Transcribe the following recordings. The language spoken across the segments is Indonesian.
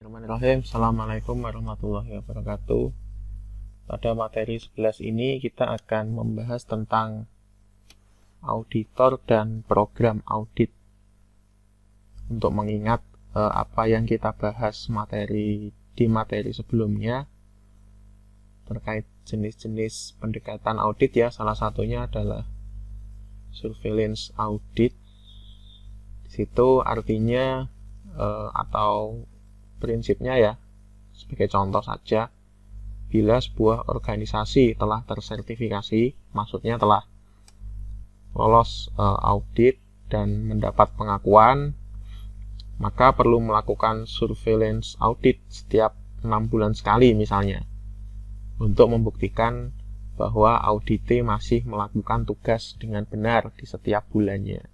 Bismillahirrahmanirrahim. Assalamualaikum warahmatullahi wabarakatuh. Pada materi 11 ini kita akan membahas tentang auditor dan program audit. Untuk mengingat apa yang kita bahas di materi sebelumnya terkait jenis-jenis pendekatan audit ya, salah satunya adalah surveillance audit. Di situ artinya atau prinsipnya ya, sebagai contoh saja, bila sebuah organisasi telah tersertifikasi, maksudnya telah lolos audit dan mendapat pengakuan, maka perlu melakukan surveillance audit setiap 6 bulan sekali misalnya, untuk membuktikan bahwa audite masih melakukan tugas dengan benar di setiap bulannya.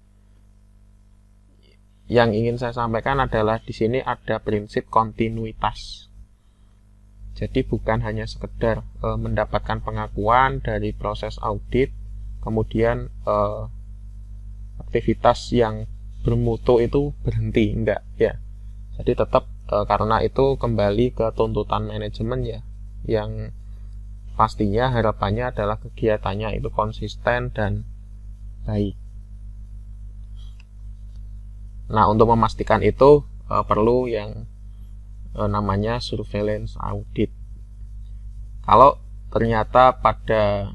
Yang ingin saya sampaikan adalah di sini ada prinsip kontinuitas. Jadi bukan hanya sekedar mendapatkan pengakuan dari proses audit, kemudian aktivitas yang bermutu itu berhenti, enggak ya. Jadi tetap karena itu kembali ke tuntutan manajemen ya, yang pastinya harapannya adalah kegiatannya itu konsisten dan baik. Nah, untuk memastikan itu perlu yang namanya surveillance audit. Kalau ternyata pada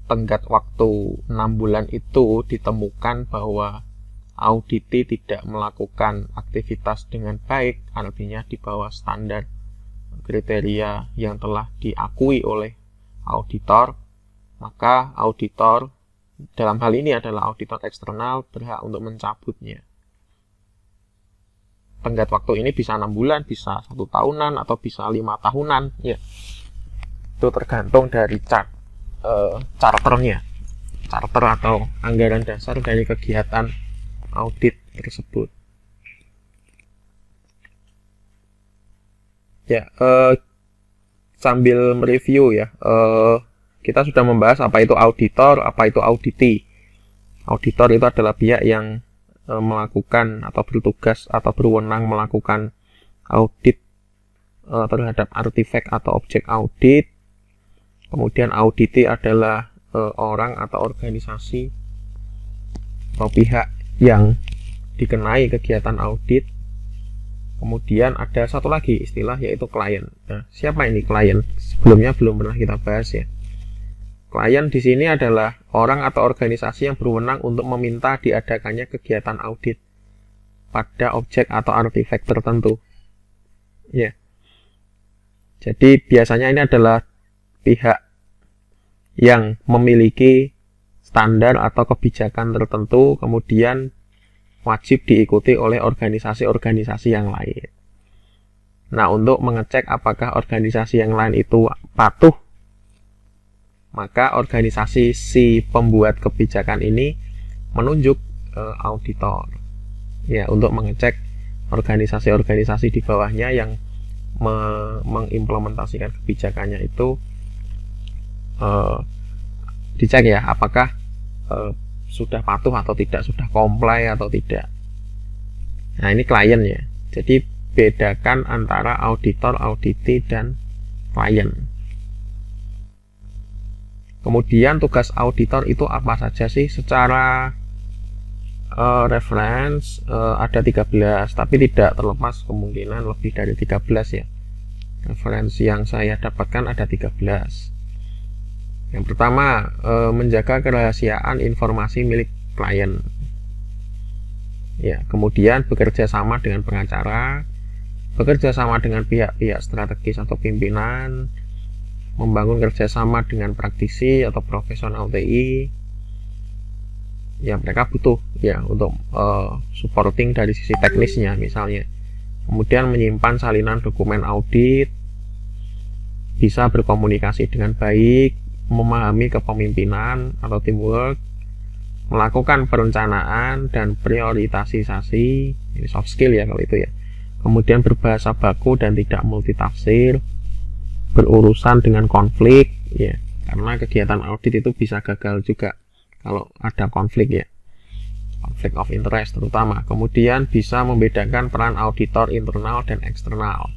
tenggat waktu 6 bulan itu ditemukan bahwa audite tidak melakukan aktivitas dengan baik, artinya di bawah standar kriteria yang telah diakui oleh auditor, maka auditor dalam hal ini adalah auditor eksternal berhak untuk mencabutnya. Tenggat waktu ini bisa 6 bulan, bisa 1 tahunan, atau bisa 5 tahunan ya. Itu tergantung dari charternya, charter atau anggaran dasar dari kegiatan audit tersebut. Ya, sambil mereview ya, kita sudah membahas apa itu auditor, apa itu auditi. Auditor itu adalah pihak yang melakukan atau bertugas atau berwenang melakukan audit terhadap artefak atau objek audit. Kemudian auditi adalah orang atau organisasi atau pihak yang dikenai kegiatan audit. Kemudian ada satu lagi istilah yaitu klien. Nah, siapa ini klien? Sebelumnya belum pernah kita bahas ya. Klien di sini adalah orang atau organisasi yang berwenang untuk meminta diadakannya kegiatan audit pada objek atau artefak tertentu. Ya. Jadi biasanya ini adalah pihak yang memiliki standar atau kebijakan tertentu, kemudian wajib diikuti oleh organisasi-organisasi yang lain. Nah, untuk mengecek apakah organisasi yang lain itu patuh, maka organisasi si pembuat kebijakan ini menunjuk auditor ya, untuk mengecek organisasi-organisasi di bawahnya yang mengimplementasikan kebijakannya itu dicek ya, apakah sudah patuh atau tidak, sudah comply atau tidak. Nah, ini klien ya. Jadi bedakan antara auditor, auditi, dan klien. Kemudian tugas auditor itu apa saja sih? Secara reference ada 13, tapi tidak terlepas kemungkinan lebih dari 13 ya. Referensi yang saya dapatkan ada 13. Yang pertama, menjaga kerahasiaan informasi milik klien. Ya, kemudian bekerja sama dengan pengacara, bekerja sama dengan pihak-pihak strategis atau pimpinan, membangun kerjasama dengan praktisi atau profesional TI. Ya, mereka butuh ya untuk supporting dari sisi teknisnya misalnya. Kemudian menyimpan salinan dokumen audit, bisa berkomunikasi dengan baik, memahami kepemimpinan atau teamwork, melakukan perencanaan dan prioritasasi, ini soft skill ya kalau itu ya. Kemudian berbahasa baku dan tidak multitafsir, berurusan dengan konflik ya, karena kegiatan audit itu bisa gagal juga kalau ada konflik ya. konflik of interest terutama. Kemudian bisa membedakan peran auditor internal dan eksternal.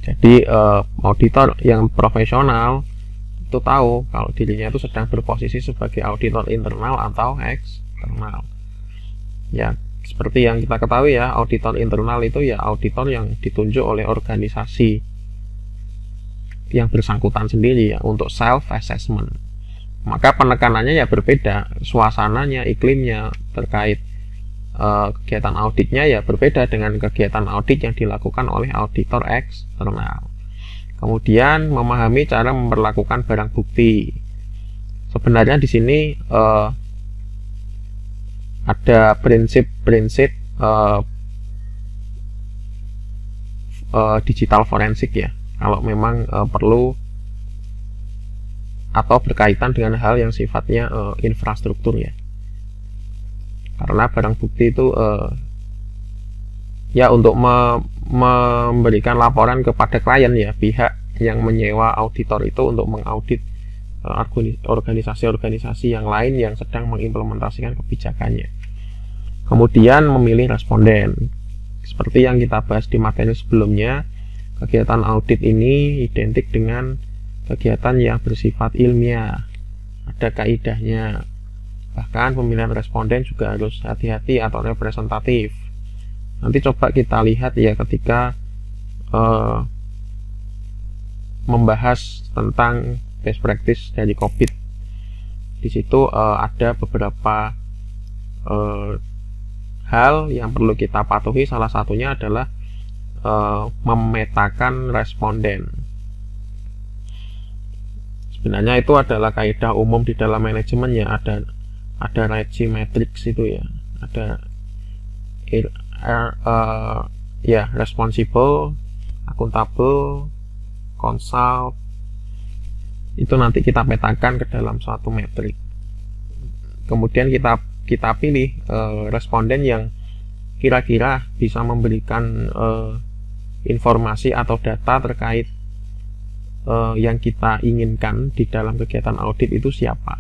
Jadi auditor yang profesional itu tahu kalau dirinya itu sedang berposisi sebagai auditor internal atau eksternal. Ya, seperti yang kita ketahui ya, auditor internal itu ya auditor yang ditunjuk oleh organisasi yang bersangkutan sendiri ya untuk self assessment. Maka penekanannya ya berbeda, suasananya, iklimnya terkait kegiatan auditnya ya berbeda dengan kegiatan audit yang dilakukan oleh auditor eksternal. Kemudian memahami cara memperlakukan barang bukti. Sebenarnya di sini ada prinsip-prinsip digital forensik ya. Kalau memang perlu atau berkaitan dengan hal yang sifatnya infrastruktur ya. Karena barang bukti itu ya untuk memberikan laporan kepada klien ya, pihak yang menyewa auditor itu untuk mengaudit organisasi-organisasi yang lain yang sedang mengimplementasikan kebijakannya. Kemudian memilih responden. Seperti yang kita bahas di materi sebelumnya, kegiatan audit ini identik dengan kegiatan yang bersifat ilmiah, ada kaidahnya. Bahkan pemilihan responden juga harus hati-hati atau representatif. Nanti coba kita lihat ya ketika membahas tentang best practice dari COVID. Di situ ada beberapa hal yang perlu kita patuhi. Salah satunya adalah memetakan responden. Sebenarnya itu adalah kaidah umum di dalam manajemen ya, ada regi matrix itu ya, ada ya responsible, akuntabel, consult, itu nanti kita petakan ke dalam suatu metrik. Kemudian kita pilih responden yang kira-kira bisa memberikan informasi atau data terkait yang kita inginkan di dalam kegiatan audit itu siapa,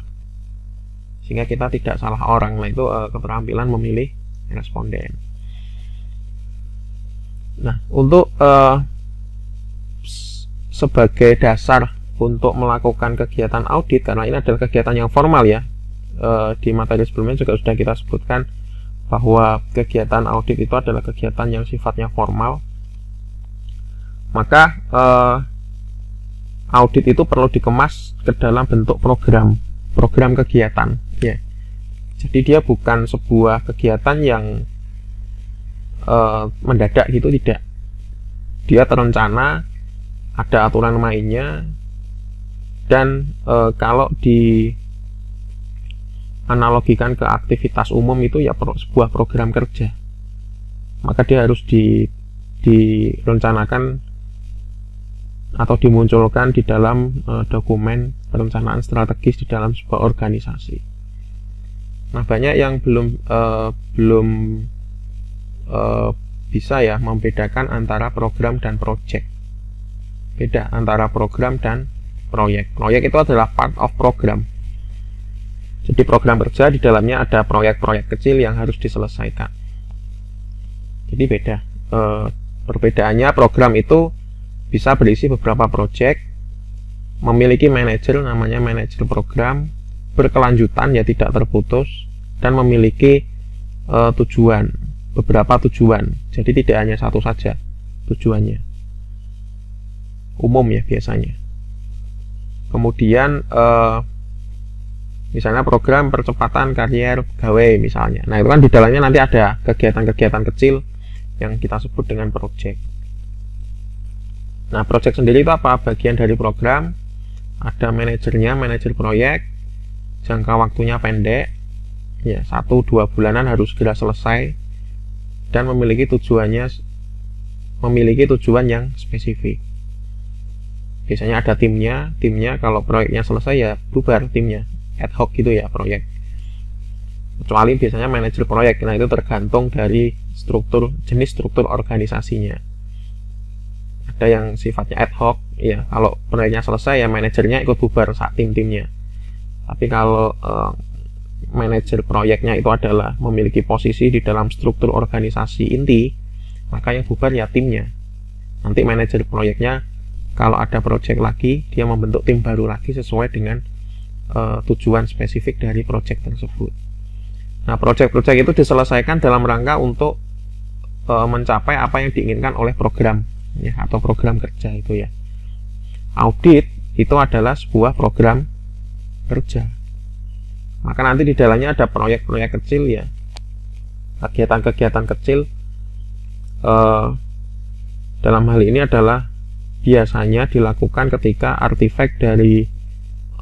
sehingga kita tidak salah orang. Nah itu keterampilan memilih responden. Nah untuk sebagai dasar untuk melakukan kegiatan audit, karena ini adalah kegiatan yang formal ya, di materi sebelumnya juga sudah kita sebutkan bahwa kegiatan audit itu adalah kegiatan yang sifatnya formal. Maka audit itu perlu dikemas ke dalam bentuk program kegiatan ya. Jadi dia bukan sebuah kegiatan yang mendadak gitu, tidak. Dia terencana, ada aturan mainnya, dan kalau di analogikan ke aktivitas umum itu ya sebuah program kerja. Maka dia harus direncanakan atau dimunculkan di dalam dokumen perencanaan strategis di dalam sebuah organisasi. Nah banyak yang belum bisa ya membedakan antara program dan project. Beda antara program dan proyek. Proyek itu adalah part of program. Jadi program kerja di dalamnya ada proyek-proyek kecil yang harus diselesaikan. Jadi beda. Perbedaannya program itu bisa berisi beberapa proyek, memiliki manajer namanya manajer program, berkelanjutan ya tidak terputus, dan memiliki tujuan, beberapa tujuan. Jadi tidak hanya satu saja tujuannya. Umum ya biasanya. Kemudian misalnya program percepatan karier pegawai misalnya. Nah itu kan di dalamnya nanti ada kegiatan-kegiatan kecil yang kita sebut dengan project. Nah project sendiri itu apa? Bagian dari program. Ada manajernya, manajer proyek. Jangka waktunya pendek ya, 1-2 bulanan harus segera selesai, dan memiliki tujuan yang spesifik. Biasanya ada timnya kalau proyeknya selesai ya bubar timnya, ad hoc gitu ya proyek. Kecuali biasanya manajer proyek, nah itu tergantung dari jenis struktur organisasinya. Ada yang sifatnya ad hoc ya, kalau proyeknya selesai ya manajernya ikut bubar saat tim-timnya. Tapi kalau manajer proyeknya itu adalah memiliki posisi di dalam struktur organisasi inti, maka yang bubar ya timnya. Nanti manajer proyeknya kalau ada proyek lagi, dia membentuk tim baru lagi sesuai dengan tujuan spesifik dari proyek tersebut. Nah, proyek-proyek itu diselesaikan dalam rangka untuk mencapai apa yang diinginkan oleh program ya, atau program kerja itu ya. Audit itu adalah sebuah program kerja. Maka nanti di dalamnya ada proyek-proyek kecil ya, kegiatan-kegiatan kecil. Dalam hal ini adalah biasanya dilakukan ketika artefak dari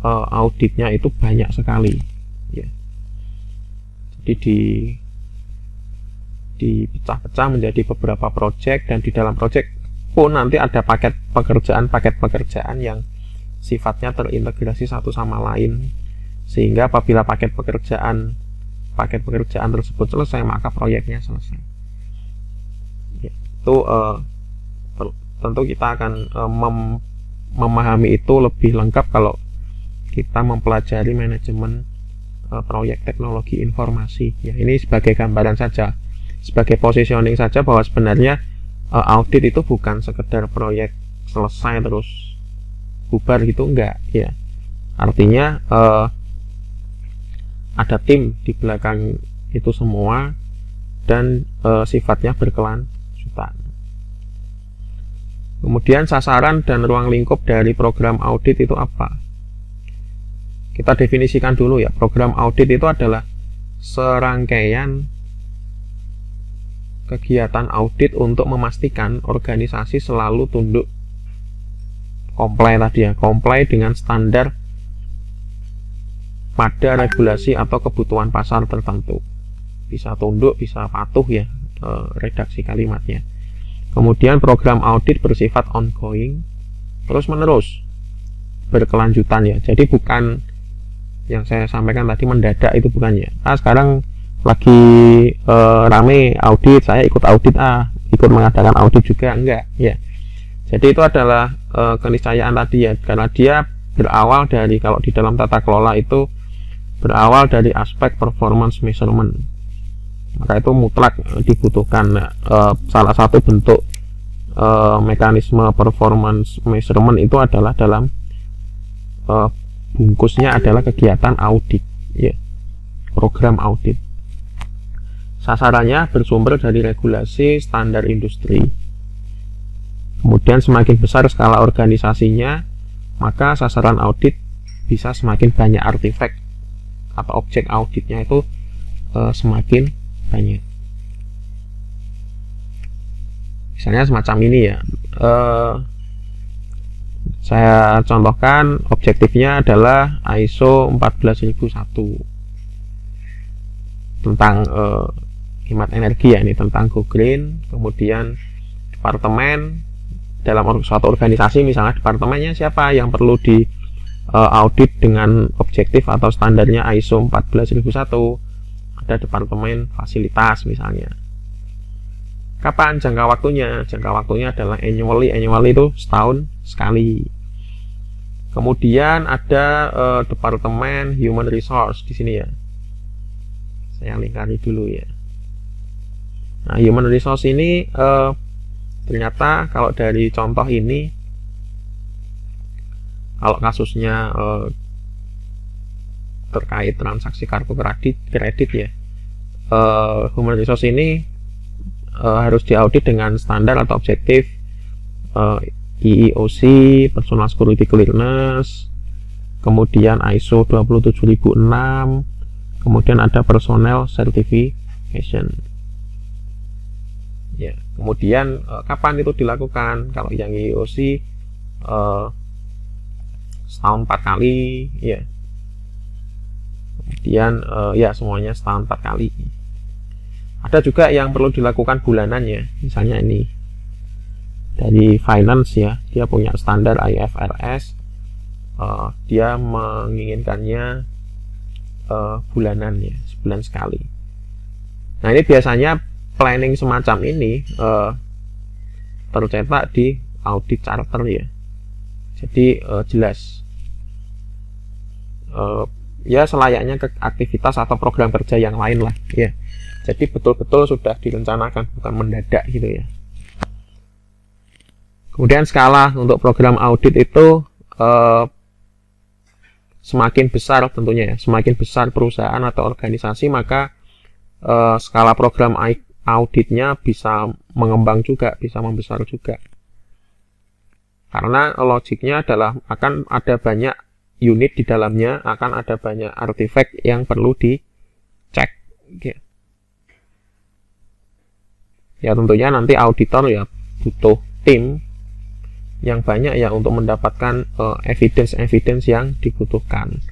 auditnya itu banyak sekali ya. Jadi dipecah-pecah menjadi beberapa proyek, dan di dalam proyek pun nanti ada paket pekerjaan yang sifatnya terintegrasi satu sama lain, sehingga apabila paket pekerjaan tersebut selesai, maka proyeknya selesai ya. Itu tentu kita akan memahami itu lebih lengkap kalau kita mempelajari manajemen proyek teknologi informasi ya. Ini sebagai gambaran saja, sebagai positioning saja, bahwa sebenarnya audit itu bukan sekedar proyek selesai terus bubar gitu, enggak ya. Artinya ada tim di belakang itu semua, dan sifatnya berkelanjutan. Kemudian sasaran dan ruang lingkup dari program audit itu apa? Kita definisikan dulu ya. Program audit itu adalah serangkaian kegiatan audit untuk memastikan organisasi selalu tunduk comply tadi ya, comply dengan standar pada regulasi atau kebutuhan pasar tertentu. Bisa tunduk, bisa patuh ya, redaksi kalimatnya. Kemudian program audit bersifat ongoing, terus menerus, berkelanjutan ya. Jadi bukan yang saya sampaikan tadi mendadak, itu bukan ya. Sekarang lagi rame audit, saya ikut audit ikut mengadakan audit juga, enggak ya. Jadi itu adalah keniscayaan tadi ya, karena dia berawal dari, kalau di dalam tata kelola itu berawal dari aspek performance measurement, maka itu mutlak dibutuhkan. Salah satu bentuk mekanisme performance measurement itu adalah dalam bungkusnya adalah kegiatan audit ya, program audit. Sasarannya bersumber dari regulasi standar industri. Kemudian semakin besar skala organisasinya, maka sasaran audit bisa semakin banyak artefak atau objek auditnya itu semakin banyak. Misalnya semacam ini ya. Saya contohkan, objektifnya adalah ISO 14001 tentang hemat energi ya, ini tentang go green. Kemudian departemen dalam suatu organisasi, misalnya departemennya siapa yang perlu di audit dengan objektif atau standarnya ISO 14001. Ada departemen fasilitas misalnya. Kapan jangka waktunya? Jangka waktunya adalah annually itu setahun sekali. Kemudian ada departemen human resource di sini ya. Saya lingkari dulu ya. Nah, human resource ini ternyata kalau dari contoh ini, kalau kasusnya terkait transaksi kartu kredit ya, human resource ini harus diaudit dengan standar atau objektif EEOC, Personal Security Clearance, kemudian ISO 27006, kemudian ada Personnel Certification. Ya, kemudian kapan itu dilakukan? Kalau yang EEOC setahun 4 kali, ya. Kemudian ya semuanya setahun 4 kali. Ada juga yang perlu dilakukan bulanannya, misalnya ini dari finance ya, dia punya standar IFRS, dia menginginkannya bulanan ya, sebulan sekali. Nah, ini biasanya planning semacam ini tercetak di audit charter ya. Jadi jelas ya selayaknya ke aktivitas atau program kerja yang lain lah ya. Jadi betul-betul sudah direncanakan, bukan mendadak gitu ya. Kemudian skala untuk program audit itu semakin besar tentunya ya, semakin besar perusahaan atau organisasi, maka skala program auditnya bisa mengembang juga, bisa membesar juga. Karena logiknya adalah akan ada banyak unit di dalamnya, akan ada banyak artifact yang perlu dicek. Ya tentunya nanti auditor ya butuh tim yang banyak ya untuk mendapatkan evidence yang dibutuhkan.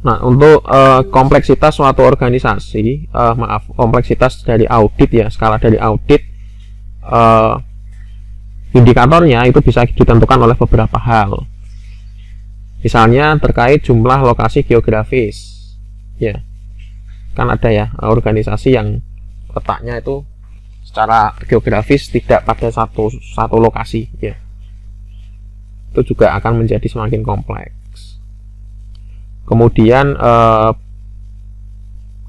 Nah, untuk kompleksitas suatu organisasi, kompleksitas dari audit ya, skala dari audit, indikatornya itu bisa ditentukan oleh beberapa hal. Misalnya terkait jumlah lokasi geografis, ya, kan ada ya organisasi yang letaknya itu secara geografis tidak pada satu lokasi ya, itu juga akan menjadi semakin kompleks. Kemudian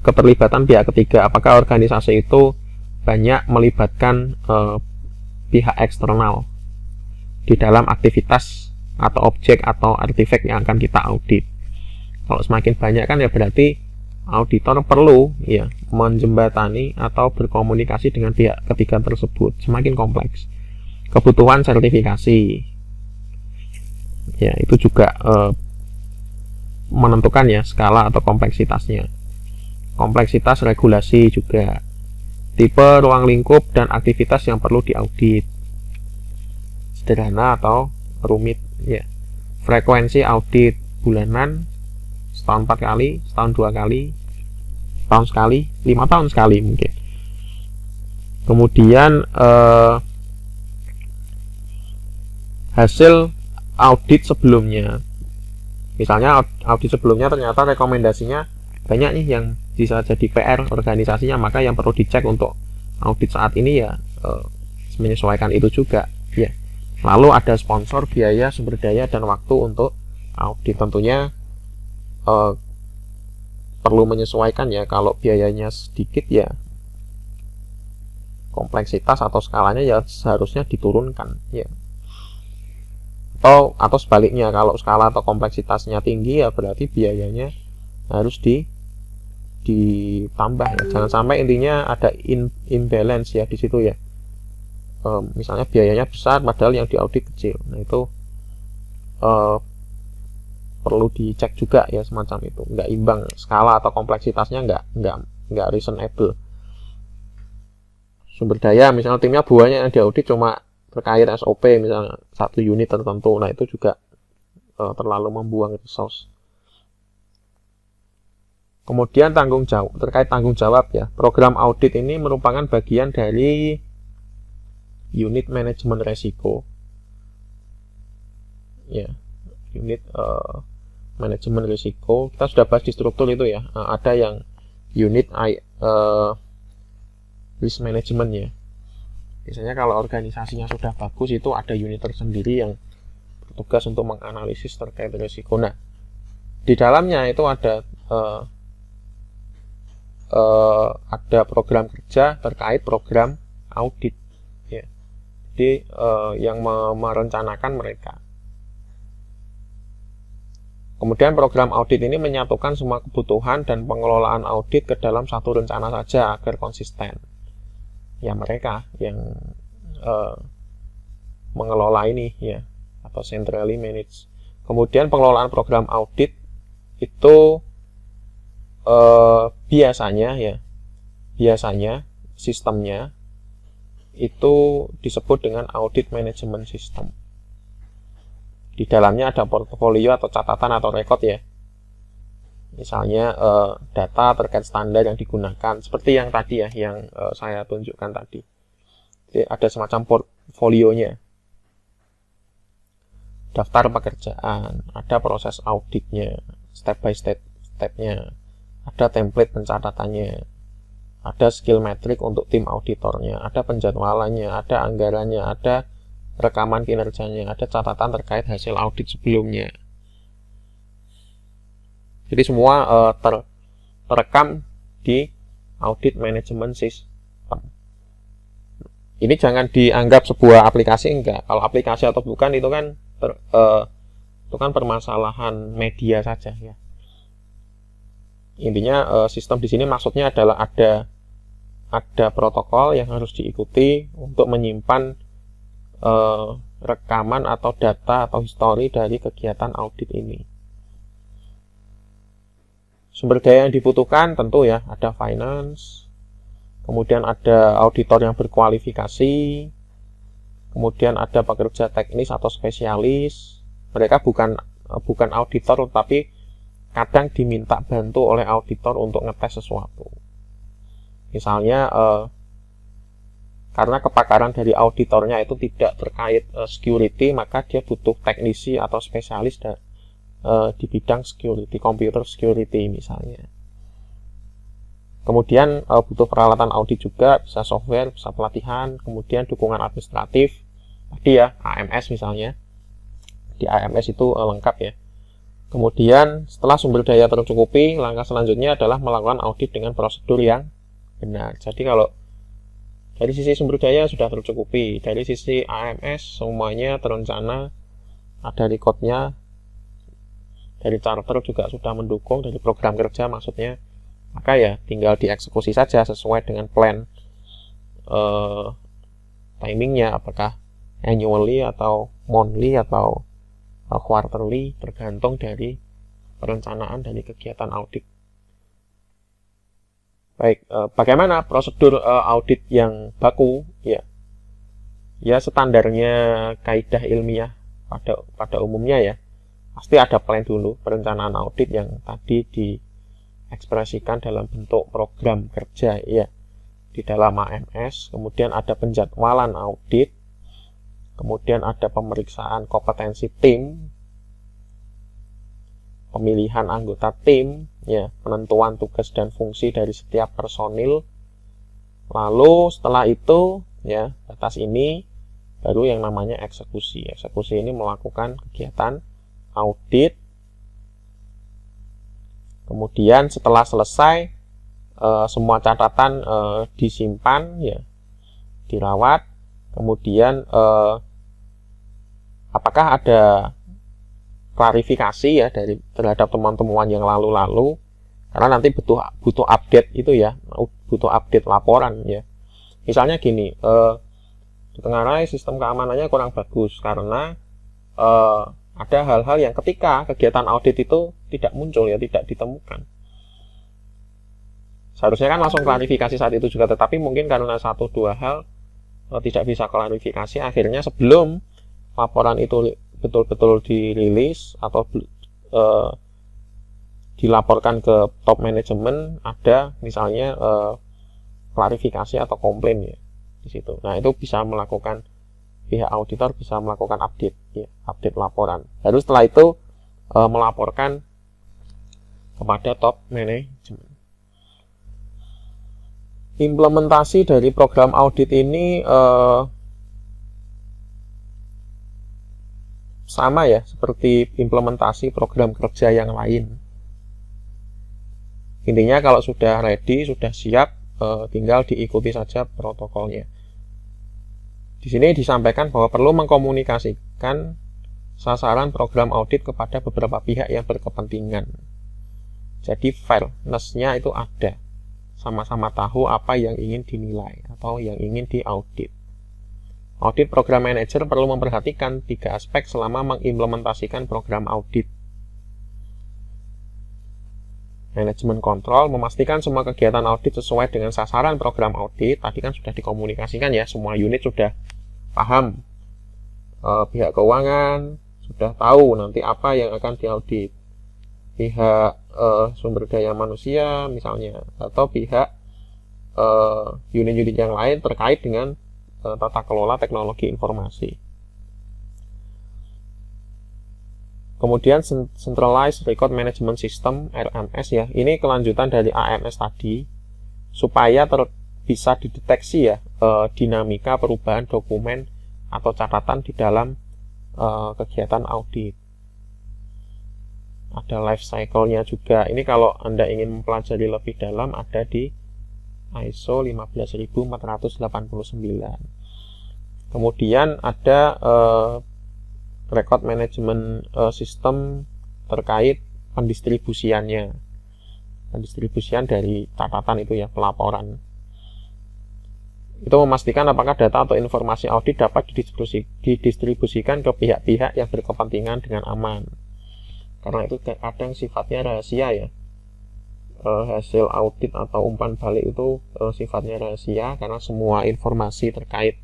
keterlibatan pihak ketiga, apakah organisasi itu banyak melibatkan pihak eksternal di dalam aktivitas atau objek atau artefak yang akan kita audit. Kalau semakin banyak kan ya berarti auditor perlu ya menjembatani atau berkomunikasi dengan pihak ketiga tersebut, semakin kompleks. Kebutuhan sertifikasi ya itu juga menentukan ya skala atau kompleksitasnya. Kompleksitas regulasi juga, tipe ruang lingkup dan aktivitas yang perlu diaudit, sederhana atau rumit ya. Frekuensi audit bulanan, setahun 4 kali, setahun 2 kali, setahun sekali, 5 tahun sekali mungkin. Kemudian hasil audit sebelumnya, misalnya audit sebelumnya ternyata rekomendasinya banyak nih yang bisa jadi PR organisasinya, maka yang perlu dicek untuk audit saat ini ya menyesuaikan itu juga ya. Lalu ada sponsor, biaya, sumber daya, dan waktu untuk audit. Tentunya perlu menyesuaikan ya. Kalau biayanya sedikit ya kompleksitas atau skalanya ya seharusnya diturunkan ya. Atau sebaliknya, kalau skala atau kompleksitasnya tinggi ya berarti biayanya harus ditambah ya. Jangan sampai intinya ada imbalance ya di situ ya. Misalnya biayanya besar padahal yang diaudit kecil. Nah itu perlu dicek juga ya, semacam itu, nggak imbang, skala atau kompleksitasnya nggak reasonable. Sumber daya, misalnya timnya banyak yang diaudit cuma terkait SOP misalnya satu unit tertentu, nah itu juga terlalu membuang resource. Kemudian terkait tanggung jawab ya, program audit ini merupakan bagian dari unit manajemen resiko ya, unit manajemen risiko. Kita sudah bahas di struktur itu ya. Ada yang unit risk management ya. Biasanya kalau organisasinya sudah bagus itu ada unit tersendiri yang bertugas untuk menganalisis terkait risiko. Nah, di dalamnya itu ada program kerja terkait program audit ya. Jadi yang merencanakan mereka. Kemudian program audit ini menyatukan semua kebutuhan dan pengelolaan audit ke dalam satu rencana saja agar konsisten. Ya mereka yang mengelola ini ya, atau centrally managed. Kemudian pengelolaan program audit itu biasanya sistemnya itu disebut dengan audit management system. Di dalamnya ada portofolio atau catatan atau rekod ya. Misalnya data terkait standar yang digunakan, seperti yang tadi ya, yang saya tunjukkan tadi. Jadi ada semacam portfolionya. Daftar pekerjaan, ada proses auditnya, step by step-nya, ada template pencatatannya, ada skill metric untuk tim auditornya, ada penjadwalannya, ada anggarannya, ada rekaman kinerjanya, ada catatan terkait hasil audit sebelumnya. Jadi semua terekam di audit management system. Ini jangan dianggap sebuah aplikasi, enggak. Kalau aplikasi atau bukan itu kan itu kan permasalahan media saja ya. Intinya sistem di sini maksudnya adalah ada protokol yang harus diikuti untuk menyimpan rekaman atau data atau histori dari kegiatan audit ini. Sumber daya yang dibutuhkan tentu ya ada finance, kemudian ada auditor yang berkualifikasi, kemudian ada pekerja teknis atau spesialis. Mereka bukan auditor, tapi kadang diminta bantu oleh auditor untuk ngetes sesuatu. Misalnya karena kepakaran dari auditornya itu tidak terkait security, maka dia butuh teknisi atau spesialis di bidang security, computer security misalnya. Kemudian butuh peralatan audit juga, bisa software, bisa pelatihan, kemudian dukungan administratif, tadi ya AMS misalnya. Di AMS itu lengkap ya. Kemudian setelah sumber daya tercukupi, langkah selanjutnya adalah melakukan audit dengan prosedur yang benar. Jadi kalau dari sisi sumber daya sudah tercukupi, dari sisi AMS semuanya terencana, ada recordnya, dari charter juga sudah mendukung, dari program kerja maksudnya, maka ya tinggal dieksekusi saja sesuai dengan plan timingnya, apakah annually atau monthly atau quarterly, tergantung dari perencanaan dari kegiatan audit. Baik, bagaimana prosedur audit yang baku? Ya standarnya kaidah ilmiah pada umumnya ya. Pasti ada plan dulu, perencanaan audit yang tadi diekspresikan dalam bentuk program kerja ya di dalam AMS. Kemudian ada penjadwalan audit, kemudian ada pemeriksaan kompetensi tim, pemilihan anggota tim, ya, penentuan tugas dan fungsi dari setiap personil. Lalu setelah itu ya atas ini baru yang namanya eksekusi. Eksekusi ini melakukan kegiatan audit. Kemudian setelah selesai semua catatan disimpan ya, dirawat. Kemudian apakah ada klarifikasi ya terhadap teman-teman yang lalu-lalu, karena nanti butuh update itu ya, butuh update laporan ya. Misalnya gini, di Tenggarai sistem keamanannya kurang bagus karena ada hal-hal yang ketika kegiatan audit itu tidak muncul ya, tidak ditemukan. Seharusnya kan langsung klarifikasi saat itu juga, tetapi mungkin karena 1-2 hal tidak bisa klarifikasi, akhirnya sebelum laporan itu betul-betul dirilis atau dilaporkan ke top manajemen, ada misalnya klarifikasi atau komplain ya di situ. Nah, itu bisa melakukan, pihak auditor bisa melakukan update ya, update laporan. Lalu setelah itu melaporkan kepada top manajemen. Implementasi dari program audit ini sama ya seperti implementasi program kerja yang lain. Intinya kalau sudah ready, sudah siap, tinggal diikuti saja protokolnya. Di sini disampaikan bahwa perlu mengkomunikasikan sasaran program audit kepada beberapa pihak yang berkepentingan. Jadi fairness-nya itu ada. Sama-sama tahu apa yang ingin dinilai atau yang ingin diaudit. Audit program manager perlu memperhatikan 3 aspek selama mengimplementasikan program audit. Manajemen kontrol, memastikan semua kegiatan audit sesuai dengan sasaran program audit. Tadi kan sudah dikomunikasikan ya, semua unit sudah paham. Pihak keuangan sudah tahu nanti apa yang akan diaudit. Pihak sumber daya manusia misalnya, atau pihak unit-unit yang lain terkait dengan tata kelola teknologi informasi. Kemudian Centralized Record Management System RMS ya, ini kelanjutan dari AMS tadi, supaya bisa dideteksi ya dinamika perubahan dokumen atau catatan di dalam kegiatan audit. ada life cycle-nya juga. Ini kalau Anda ingin mempelajari lebih dalam ada di ISO 15489. Kemudian ada record management system terkait pendistribusiannya. Pendistribusian dari catatan itu ya, pelaporan. Itu memastikan apakah data atau informasi audit dapat didistribusikan ke pihak-pihak yang berkepentingan dengan aman. Karena itu kadang sifatnya rahasia ya. Hasil audit atau umpan balik itu sifatnya rahasia, karena semua informasi terkait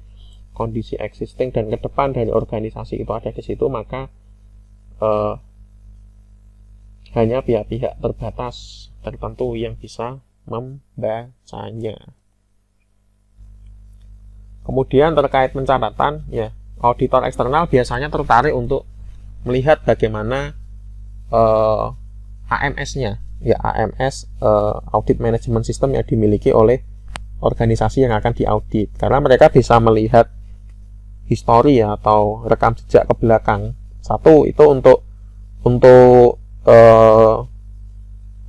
kondisi existing dan ke depan dari organisasi itu ada di situ, maka hanya pihak-pihak terbatas tertentu yang bisa membacanya. Kemudian terkait pencatatan, ya, auditor eksternal biasanya tertarik untuk melihat bagaimana AMS-nya, ya, AMS Audit Management System yang dimiliki oleh organisasi yang akan diaudit, karena mereka bisa melihat histori ya, atau rekam jejak ke belakang. Satu, itu untuk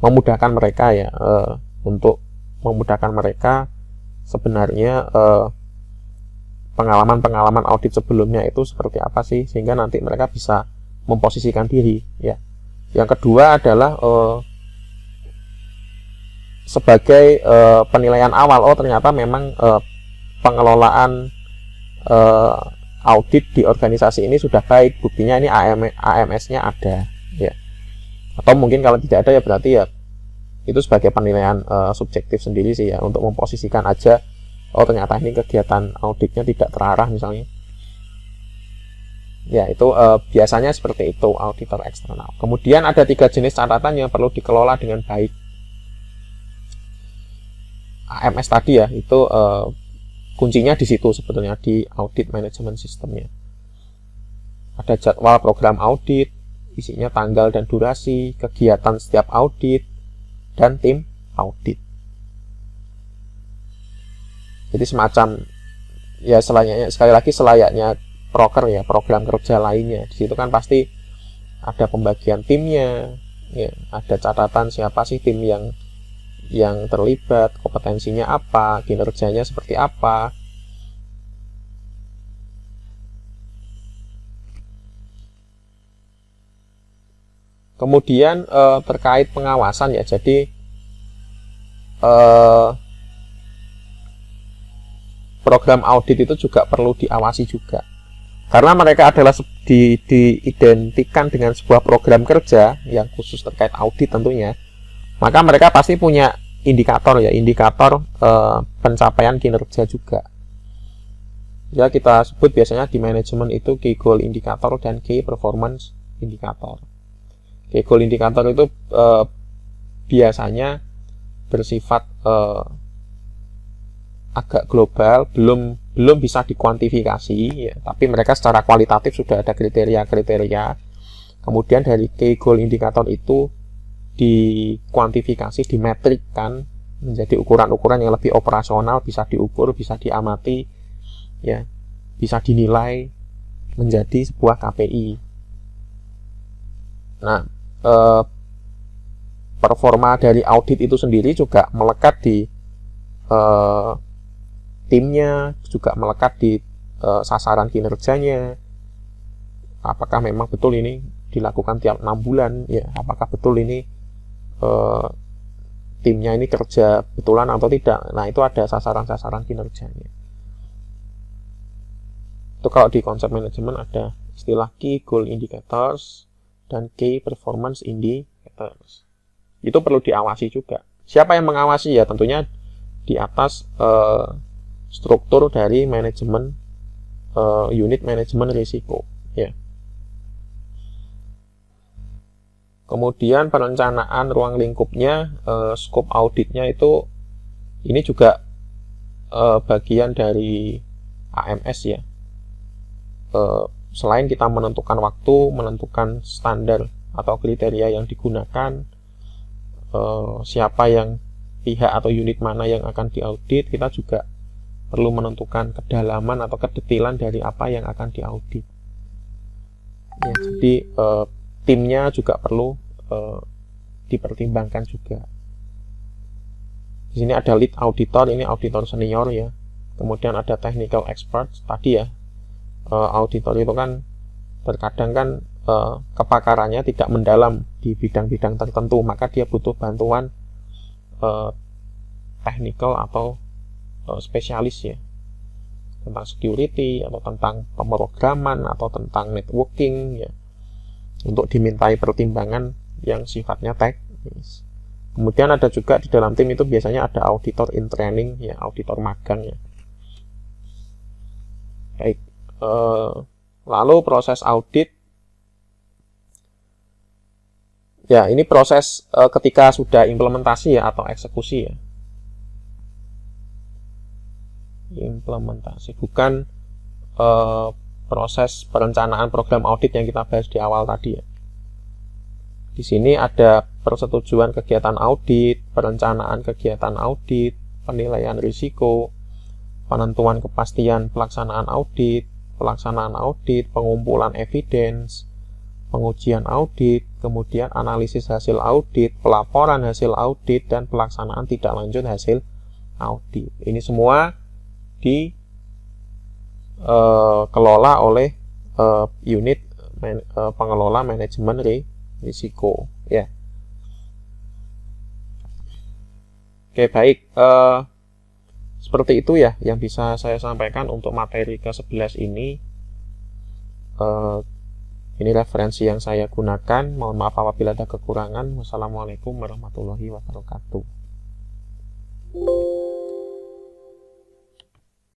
memudahkan mereka ya, untuk memudahkan mereka sebenarnya pengalaman audit sebelumnya itu seperti apa sih, sehingga nanti mereka bisa memposisikan diri ya. Yang kedua adalah sebagai penilaian awal, ternyata memang pengelolaan audit di organisasi ini sudah baik, buktinya ini AMS-nya ada ya. Atau mungkin kalau tidak ada ya berarti ya itu sebagai penilaian subjektif sendiri sih ya, untuk memposisikan aja, oh ternyata ini kegiatan auditnya tidak terarah misalnya. Ya, itu biasanya seperti itu auditor eksternal. Kemudian ada 3 jenis catatan yang perlu dikelola dengan baik. AMS tadi ya, itu kuncinya di situ sebetulnya, di audit management systemnya. Ada jadwal program audit, isinya tanggal dan durasi, kegiatan setiap audit, dan tim audit. Jadi semacam ya selayaknya proker ya, program kerja lainnya. Di situ kan pasti ada pembagian timnya, ya, ada catatan siapa sih tim yang terlibat, kompetensinya apa, kinerjanya seperti apa. Kemudian terkait pengawasan ya, jadi program audit itu juga perlu diawasi juga, karena mereka adalah diidentikan dengan sebuah program kerja yang khusus terkait audit tentunya, maka mereka pasti punya indikator ya, indikator pencapaian kinerja juga. Ya, kita sebut biasanya di manajemen itu key goal indikator dan key performance indikator. Key goal indikator itu biasanya bersifat agak global, belum bisa dikuantifikasi ya, tapi mereka secara kualitatif sudah ada kriteria-kriteria. Kemudian dari key goal indikator itu dikuantifikasi, dimetrikkan menjadi ukuran-ukuran yang lebih operasional, bisa diukur, bisa diamati ya, bisa dinilai menjadi sebuah KPI. Nah, performa dari audit itu sendiri juga melekat di timnya, juga melekat di sasaran kinerjanya. Apakah memang betul ini dilakukan tiap 6 bulan ya, apakah betul ini timnya ini kerja betulan atau tidak. Nah, itu ada sasaran-sasaran kinerjanya. Itu kalau di konsep manajemen ada istilah key goal indicators dan key performance indicators. Itu perlu diawasi juga. Siapa yang mengawasi ya? Tentunya di atas struktur dari manajemen unit manajemen risiko ya. Kemudian perencanaan ruang lingkupnya, scope auditnya itu ini juga bagian dari AMS ya. Selain kita menentukan waktu, menentukan standar atau kriteria yang digunakan, siapa yang pihak atau unit mana yang akan diaudit, kita juga perlu menentukan kedalaman atau kedetailan dari apa yang akan diaudit. Ya, jadi timnya juga perlu dipertimbangkan juga. Di sini ada lead auditor, ini auditor senior ya. Kemudian ada technical expert tadi ya. Auditor itu kan terkadang kan kepakarannya tidak mendalam di bidang-bidang tertentu, maka dia butuh bantuan technical atau spesialis ya, tentang security atau tentang pemrograman atau tentang networking ya, untuk dimintai pertimbangan yang sifatnya teknis. Kemudian ada juga di dalam tim itu biasanya ada auditor in training ya, auditor magang ya. Baik, lalu proses audit ya, ini proses ketika sudah implementasi ya atau eksekusi ya. Implementasi, bukan proses perencanaan program audit yang kita bahas di awal tadi ya. Di sini ada persetujuan kegiatan audit, perencanaan kegiatan audit, penilaian risiko, penentuan kepastian pelaksanaan audit, pengumpulan evidence, pengujian audit, kemudian analisis hasil audit, pelaporan hasil audit, dan pelaksanaan tidak lanjut hasil audit. Ini semua dikelola oleh unit pengelola manajemen risiko ya. Oke, baik, seperti itu ya yang bisa saya sampaikan untuk materi ke-11 ini. Ini referensi yang saya gunakan. Mohon maaf apabila ada kekurangan. Wassalamualaikum warahmatullahi wabarakatuh.